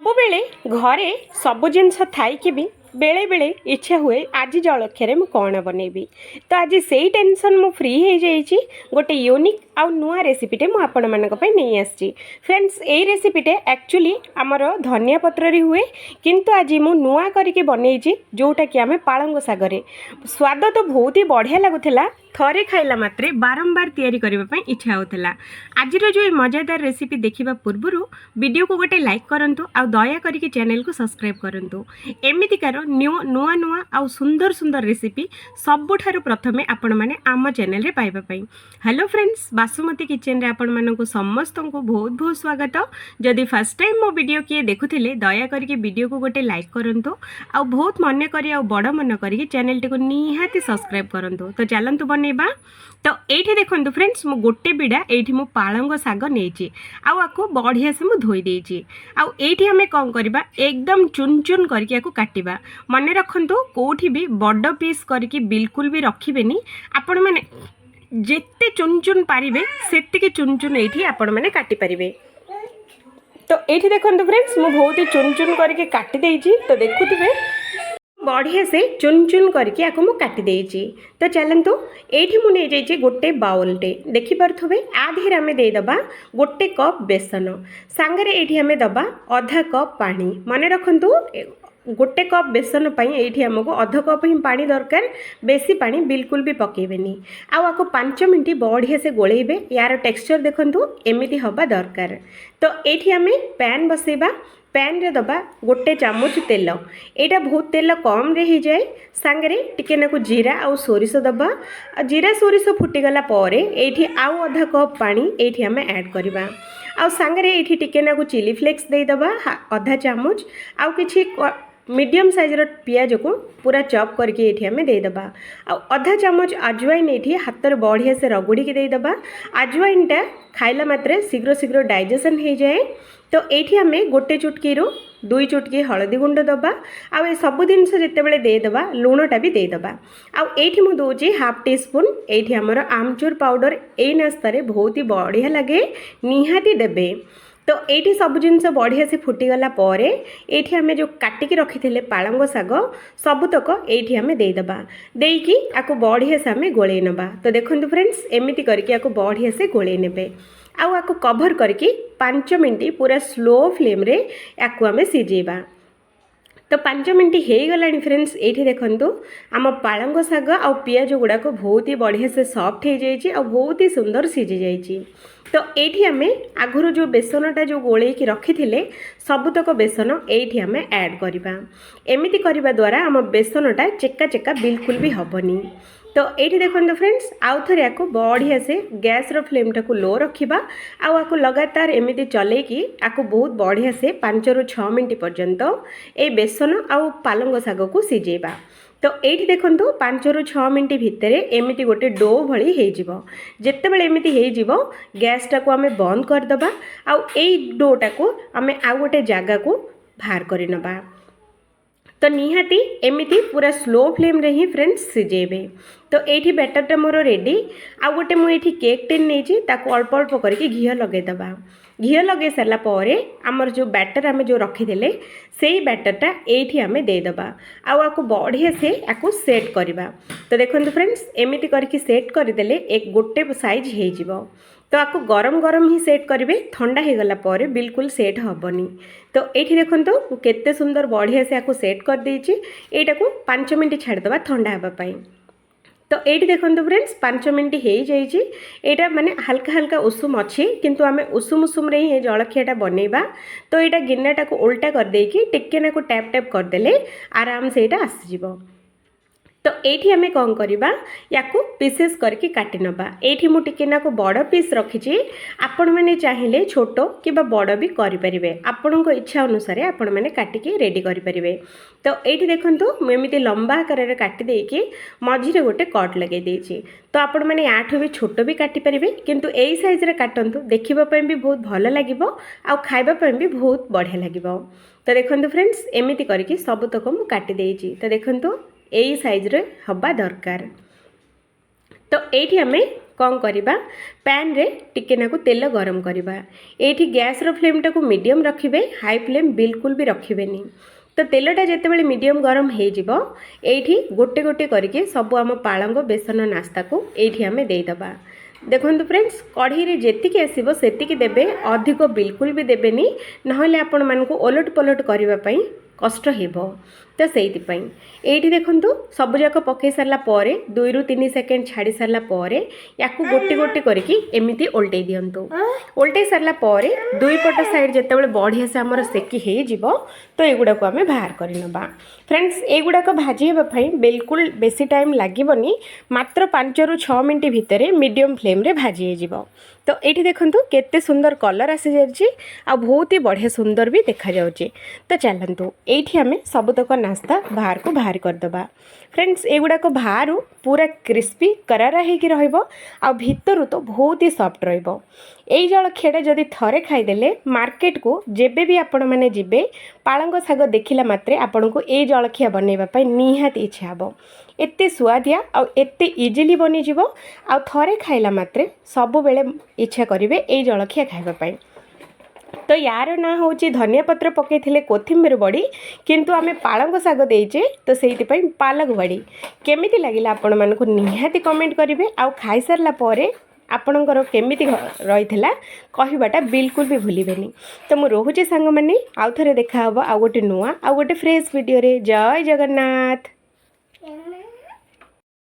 ସବୁବେଳେ ଘରେ ସବୁ ଜିନିଷ ଥାଇକି ବି बेले बेले इच्छा हुए आज जलखिया मु कौन बनैबी तो आज से ही टेंशन मु फ्री हो जाइए गोटे यूनिक आउ नुआ रेसिपीटे मु आपण मानक पई नहीं आसी फ्रेंड्स ए रेसिपीटे एक्चुअली आमर धनिया पत्र हुए किंतु आज मु नुआ करके बनईची जोटा कि आमे पालंग सागरे स्वाद तो बहुत ही बढ़िया लगुला थरे खाइला मात्रे बारंबार तैयारी करबा पई इच्छा होतला आज जो मजेदार रेसिपी देखिबा पूर्वरु वीडियो को गोटे लाइक करंतु आ दया करके चैनल को सब्सक्राइब करंतु एमितिकार नुआ नुआ आउ सुंदर सुंदर रेसिपी सबुठारु प्रथमे आपण माने आम चैनल रे पाइबा पई। हेलो फ्रेंड्स बासुमती किचन रे आपण मानकु समस्त को बहुत बहुत स्वागत। जदि फर्स्ट टाइम मो वीडियो किए देखुथिले दया करके वीडियो को गोटे लाइक करंतु आ बहुत मन करी आ बड़ मन करी चैनल टी को निहाती सब्सक्राइब करंतु। तो चलंतु बनेबा। तो एठी देखंतु फ्रेंड्स मु गोटे बिडा एठी मु पालंग साग नेची आउ आको बढ़िया से मु धोई देची आउ एठी हमें कौन करबा एकदम चुन चुन करके आको काटिबा। मन रखंतु कोठी भी बड़ पीस करके बिल्कुल भी रखिबेनी आपण माने जेते चुन चुन पारिबे सेतिके चुन चुन एठी आपण माने काटि पारिबे। तो एठी देखंतु फ्रेंड्स मु बहुत ही चुन चुन करके काटि देची तो देखुथिबे बढ़िया से चुन चुन करके आपको मुझे काटी देची। तो चलतु ये मुझे नहीं गोटे बाउलटे देखिपे आधे आम देदबा गोटे कप बेसन सांगरे ये आम दबा अधा कप पानी मन रखु गोटे कप बेसन ये आमको अध कप ही पानी दरकार बेसी पानी बिल्कुल भी पकेबेनी आपको 5 मिनट बढ़िया से गोलेबे यार टेक्सचर देखंतु एमिति हवा दरकार। तो ये आम पैन बसेबा पैन रे दबा गोटे चामच तेल यहाँ बहुत तेल कम रे ही जाए सांगरे टिके नाकु जीरा आउ सोरिष दबा जीरा सोरिष फुटीगला ये आउ अधा कप पानी ये आम ऐड करवा आउ सांगरे ये टिके नाकु चिली फ्लेक्स दे दबा अधा चामच आउ किछि मीडियम साइजर पियाज को पूरा चॉप करके ये आम देदबा आउ अधा चामच अजवाइन ये हाथ में बढ़िया से रगुड़ी देदबा। अजवाइनटा खाइला मात्रे शीघ्र शीघ्र डाइजेशन हो जाए। तो ये आम गोटे चुटकी 2 चुटकी हलदी गुंड दबा आउ सब जिनस जितेबाला देदबा लुणटा भी देदबा आउ ये मुझे दूसरी हाफ टी स्पून ये आमर आमचूर पाउडर ये नास्तार बहुत ही बढ़िया लगे निहाती देबे। तो ये सब जिनस बढ़िया से फुटीगला ये आम जो काटिकी रखी थे पालंग साग सबुतक ये आम देदबा देकी आपको बढ़िया से आम गोले नबा। तो देखो फ्रेंड्स एमती करके आपको बढ़िया से गोले नेबे आउ आपको कभर करके 5 मिनट पूरा स्लो फ्लेम रे याकू आम सिझेबा। तो 5 मिनट हो गला फ्रेंड्स ये देखंतु आम पालंग साग आ पियाज गुड़ाक बहुत ही बढ़िया से सॉफ्ट हो जाइए और बहुत ही सुंदर सिझी जाइए। तो ये आम आगुरी जो बेसनटा जो गोले रखी थे सबुतक बेसन ये आम ऐड करवा एमती करने द्वारा आम बेसनटा चेका चेका बिल्कुल भी हेनी। तो ये देखो फ्रेंड्स आउ थे या बढ़िया से गैस रो फ्लेम टाक लो रखा आपको लगातार एमती चलैकी आपको बहुत बढ़िया से 5 ରୁ 6 मिनट पर्यंत ये बेसन आउ पालंग साग को सिझेबा। तो ये देखो 5 ରୁ 6 मिनट भितर एमती गोटे डो भली हो जितेबाला एमती हो गैस टाक आम बंद करदबा आउ डोटा को आम आउ गोटे जगह को बाहर कर नबा। तो निहाती एमती पूरा स्लो फ्लेम रे ही फ्रेंड्स सिझेबे। तो ये बैटरटा मोर रेडी आउ गोटे मुझे केक टेन नहीं अल्प अल्प करके घी लगेदबा घी लगे सारा आमर जो बैटर आम जो रखीदे से बैटरटा ये आम देदबा आपको बढ़िया से आपको सेट करवा। तो देखो फ्रेंड्स एमती करके सेट करदे एक गोटे साइज हो तो आपको गरम गरम ही सेट करेंगे ठंडा हो गला बिल्कुल सेट हेनी। तो ये देखो केते सुंदर बढ़िया से आपको सेट कर देछि एटा को 5 मिनट छाड़दबा ठंडा होगापाई। तो ये देखो फ्रेंड्स 5 मिनट हो जाइए माने हल्का हल्का उषुम अच्छी किंतु आम उषुम उषुम रे ही जलखियाटा बनइबा। तो यहाँ गिन्नाटा को उल्टा कर देकी टिके ना को टैप टैप करदेले आराम से यहाँ आसीजिवो। तो ये आम कौन करवा या पीसेस करके काटी नबा ये मुझे ना को बड़ पीस रखी आपण मैंने चाहिए छोट कि बड़ भी करें आपण इच्छा अनुसार आपण मैंने काटिकी रेडी करेंगे। तो ये देखो मुझे लंबा आकार काटी देकी मझीरे गोटे कट लगे देछि। तो आपण मैंने याठू भी छोट भी काटी पारे किंतु यही साइज रे काटंतु देखिबा भी बहुत भल लगिबो आ खाइबा भी बहुत बढ़िया लगिबो। तो देखो फ्रेंड्स एमती करके सबुतक मु काटी देछि। तो देखो यही साइज रे हवा दरकार। तो ये आम कौन करवा पैन रे टिके नाकु तेल गरम करवा। एठी गैस रो फ्लेम टाकु मीडियम रखिबे, हाई फ्लेम बिल्कुल भी रखिबेनी। तो तेलटा जितेबाला मीडियम गरम हो एठी गोटे गोटे करके सब आम पालंग बेसन नास्ता को एठी आमे देदबा। देखो फ्रेंड्स कढ़ी रे जेतिकी आसीबो सेतिकी देबे, अधिक बिल्कुल भी देबेनी, नहले आपण मानकु ओलट पलट करिवा पई कष्ट हेबो। तो सेइथिपाई एठी देखंतु सब जाक पकई सारला परे 2 रु 3 सेकेंड छाड़ी सारला परे याकु गोटे गोटे करके एमिति ओल्टै दियंतु। ओल्टै सारला परे दुई पट साइड जेतेबेले बढ़िया से हमर सेकी हे जिवो तो एगुडा को आमे बाहर करि नबा। फ्रेंड्स एगुडा को भाजी हेबा पई बिल्कुल बेसी टाइम लागिबोनी, मात्र 5 रु 6 मिनिट भितरे मीडियम फ्लेम रे भाजी हे जिवो। तो ये देखंतु केते सुंदर कलर आसी जाइए आ बहुत ही बढ़िया सुंदर भी देखा जाउची। तो चलतु ये आम सबुतक नास्ता बाहर को बाहर करदबा। फ्रेंड्स एगुड़ा को बाहर पूरा क्रिस्पी करारा होगी आ भितर तो बहुत ही सॉफ्ट रहिबो। एई जलखियाटा जदि थरे खाईदेले मार्केट को जेबे भी आपण माने जिबे पालंग शाग देखिला मात्रे आपण को ए जलखिया बनैबा पई निहाती इच्छा हबो। एते सुआदिया आ एते इजिली बनी जिवो आ थरे खाइला मात्रे सब बेले इच्छा करिवे ए जलखिया खाइबा पई। तो यार ना हूँ धनिया पत्र पकई कोथिंबीर बड़ी, किंतु आमे पालंग शाग देचे तो से पालक बड़ी केमिति लागिला आपण मानकु निहाती कमेंट करिवे। आ खाई सारला परे आपणकर केमिति रहिथिला कहिबाटा बिल्कुल भी भूलिबेनी। तो मु रोहुची सांग माने आउ थरे देखा हबो आ गोटे नुआ आ गोटे फ्रेश वीडियो रे। जय जगन्नाथ।